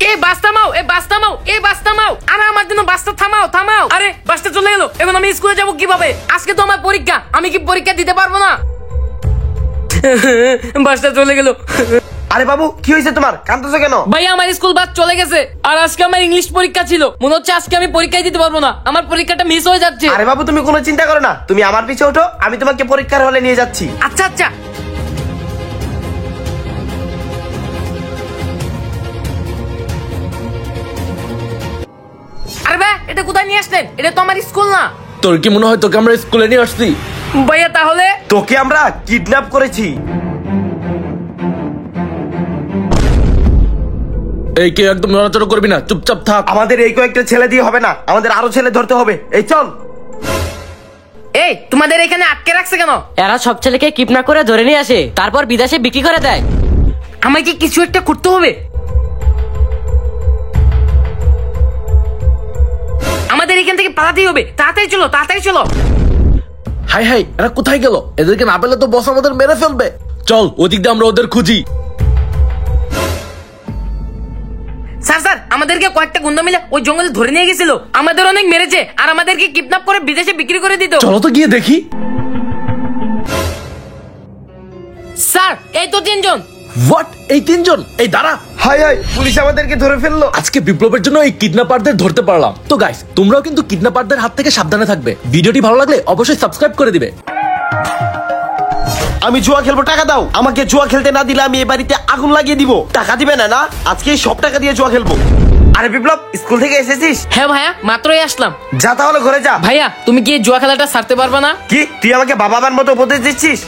এই বাস থামাও, এই বাস থামাও, এই বাস থামাও। আরে আমার জন্য বাসটা থামাও, থামাও। আরে বাসটা চলে গেল, এখন আমি স্কুলে যাবো কিভাবে? আজকে তো আমার পরীক্ষা, আমি কি পরীক্ষা দিতে পারবো না? বাসটা চলে গেল। আরে বাবু, কি হয়েছে তোমার? কাঁদতেছো কেন? ভাই আমার স্কুল বাস চলে গেছে, আর আজকে আমার ইংলিশ পরীক্ষা ছিল। মনে হচ্ছে আজকে আমি পরীক্ষায় দিতে পারবো না, আমার পরীক্ষাটা মিস হয়ে যাচ্ছে। আরে বাবু, তুমি কোনো চিন্তা করো না, তুমি আমার পিছে ওঠো, আমি তোমাকে পরীক্ষার হলে নিয়ে যাচ্ছি। আচ্ছা আচ্ছা। আরে ভাই, এটা কোথায় নিয়ে আসলেন? এটা তো আমার স্কুল না। তোর কি মনে হয় তোকে আমরা স্কুলে নিয়ে আসছি? ভাইয়া তাহলে তোকে আমরা কিডন্যাপ করেছি। এই কেউ একদম নড়াচড়া করবি না, চুপচাপ থাক। আমাদের এই কয়েকটা ছেলে দিয়ে হবে না, আমাদের আরো ছেলে ধরতে হবে। এই চল। এই তোমাদের এখানে আটকে রাখছে কেন? এরা সব ছেলেকে কিডন্যাপ করে ধরে নিয়ে আসে, তারপর বিদেশে বিক্রি করে দেয়। আমাকে কিছু একটা করতে হবে। আমাদের এখান থেকে পালাতেই হবে। তাড়াতাড়ি চলো, তাড়াতাড়ি চলো। হাই হাই, এরা কোথায় গেল? এদেরকে না পেলে তো বস আমাদের মেরে ফেলবে। চল ওদিক দিয়ে আমরা ওদের খুঁজি। স্যার স্যার, আমাদেরকে কয়েকটা গুন্ডা মিলে ওই জঙ্গলে ধরে নিয়ে গেছিল। আমাদের অনেক মেরেছে আর আমাদেরকে কিডন্যাপ করে বিদেশে বিক্রি করে দিত। চলো তো গিয়ে দেখি। স্যার এই তো তিনজন। হোয়াট? এই তিনজন? এই দাঁড়া। হাই হাই, পুলিশ আমাদেরকে ধরে ফেললো। আজকে বিপ্লবের জন্য এই কিডন্যাপারদের ধরতে পারলাম। তো গাইস, তোমরাও কিন্তু কিডন্যাপারদের হাত থেকে সাবধানে থাকবে। ভিডিওটি ভালো লাগলে অবশ্যই সাবস্ক্রাইব করে দিবে। আমি জুয়া খেলবো, টাকা দাও। আমাকে জুয়া খেলতে না দিলে আমি এই বাড়িতে আগুন লাগিয়ে দিব। টাকা দিবে না? না, আজকে সব টাকা দিয়ে জুয়া খেলবো। আরে বিপ্লব, স্কুল থেকে এসেছিস? হ্যাঁ ভাইয়া, মাত্রই আসলাম। যা তাহলে ঘরে যা। ভাইয়া তুমি কি এই জুয়া খেলাটা ছাড়তে পারবে না? কি তুই আমাকে বাবার মতো উপদেশ দিচ্ছিস?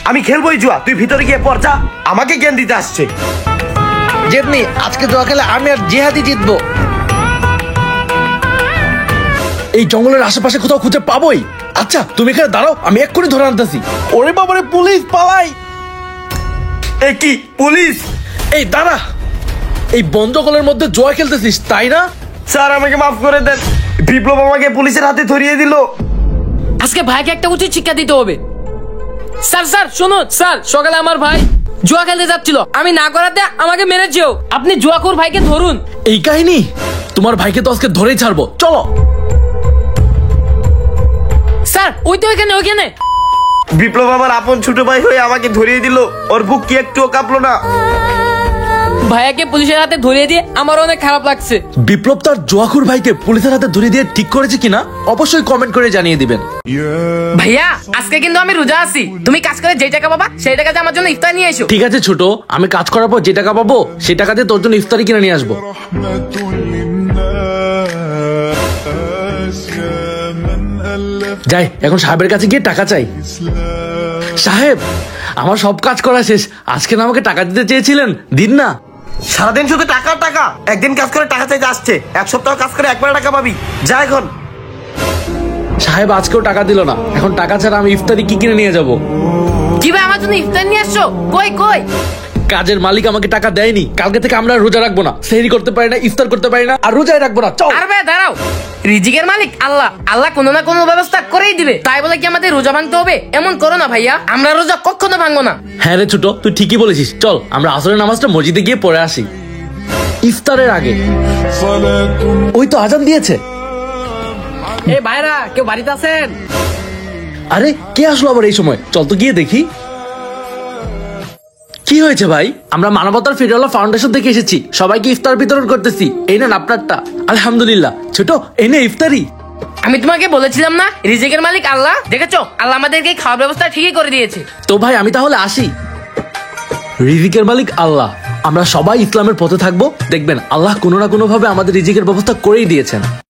আমি খেলবোই জুয়া, তুই ভিতরে গিয়ে পড় যা। আমাকে জ্ঞান দিতে আসছে। জেদনি, আজকে জুয়া খেলে আমি আর জিহাদি জিতবো। এই জঙ্গলের আশেপাশে কোথাও খুঁজে পাবোই। আচ্ছা তুমি এখানে দাঁড়াও, আমি এক্ষুনি ধরে আনতেছি। ওরে বাবারে, পুলিশ পালাই! এ কি পুলিশ? এই দাঁড়া, এই বন জঙ্গলের মধ্যে জুয়া খেলতেছিস তাই না? স্যার আমাকে মাফ করে দেন। বিপ্লব আমাকে পুলিশের হাতে ধরিয়ে দিল। আজকে ভাইকে একটা উচিত শিক্ষা দিতে হবে। স্যার স্যার শুনুন, স্যার সকালে আমার ভাই জুয়া খেলতে যাচ্ছিল, আমি না করাতে আমাকে মেরেছেও। আপনি জুয়াখোর ভাইকে ধরুন। এই কাহিনী? তোমার ভাইকে তো আজকে ধরেই ছাড়বো, চলো। স্যার ওই তো ওইখানে, ওইখানে। বিপ্লব আমার আপন ছোট ভাই হয়ে আমাকে ধরিয়ে দিল। ওর বুক কি একটুও কাঁপলো না। ভাইয়াকে পুলিশের হাতে ধরিয়ে দিয়ে আমার অনেক খারাপ লাগছে। বিপ্লব তার জুয়াখুর ভাইকে পুলিশের হাতে ধরিয়ে দিয়ে ঠিক করেছে কিনা অবশ্যই কমেন্ট করে জানিয়ে দিবেন। ভাইয়া আজকে কিন্তু আমি রোজা আছি, তুমি কাজ করে যে টাকা পাবা সেই টাকাতে আমার জন্য ইফতার নিয়ে এসো। ঠিক আছে ছোট, আমি কাজ করার পর যে টাকা পাবো সেই টাকা দিয়ে তোর জন্য ইফতারি কিনে নিয়ে আসবো। যাই এখন সাহেবের কাছে গিয়ে টাকা চাই। সাহেব, আমার সব কাজ করা শেষ, আজকে না আমাকে টাকা দিতে চেয়েছিলেন, দিন না। সারাদিন শুধু টাকা টাকা, একদিন কাজ করে টাকা চাইতে আসছে। এক সপ্তাহ কাজ করে একবার টাকা পাবি। যা এখন। সাহেব আজকেও টাকা দিল না, এখন টাকা ছাড়া আমি ইফতারি কি কিনে নিয়ে যাব? কি ভাই আমার জন্য ইফতার নিয়ে আসছো? কই কই? কাজের মালিক আমাকে টাকা দেয়নি, কালকে থেকে আমরা রোজা রাখবো না, সেহরি করতে পারি না, ইফতার করতে পারি না, আর রোজাই রাখবো না। চল। আর ভাই দাঁড়াও, রিজিকের মালিক আল্লাহ, আল্লাহ কোনো না কোনো ব্যবস্থা করেই দিবে। তাই বলে কি আমাদের রোজা ভাঙতে হবে? এমন করো না ভাইয়া, আমরা রোজা কখনো ভাঙবো না। হ্যাঁ রে ছোট, তুই ঠিকই বলেছিস। চল আমরা আসরের নামাজটা মসজিদে গিয়ে পড়ে আসি ইফতারের আগে। ওই তো আজান দিয়েছে। এই ভাইরা কেউ বাড়িতে আছেন? আরে কে আসলো আবার এই সময়? চল তো গিয়ে দেখি কি হয়েছে। ভাই আমরা মানবতার ফেডারেল ফাউন্ডেশন থেকে এসেছি, সবাইকে ইফতার বিতরণ করতেছি। এই নেন আপনারটা। আলহামদুলিল্লাহ। ছোট এই নে ইফতারি। আমি তোমাকে বলেছিলাম না রিজিকের মালিক আল্লাহ? দেখেছো, আল্লাহ আমাদেরকে খাওয়ার ব্যবস্থা ঠিকই করে দিয়েছে। তো ভাই আমি তাহলে আসি। রিজিকের মালিক আল্লাহ, আমরা সবাই ইসলামের পথে থাকবো, দেখবেন আল্লাহ কোনো না কোনো ভাবে আমাদের রিজিকের ব্যবস্থা করেই দিয়েছেন।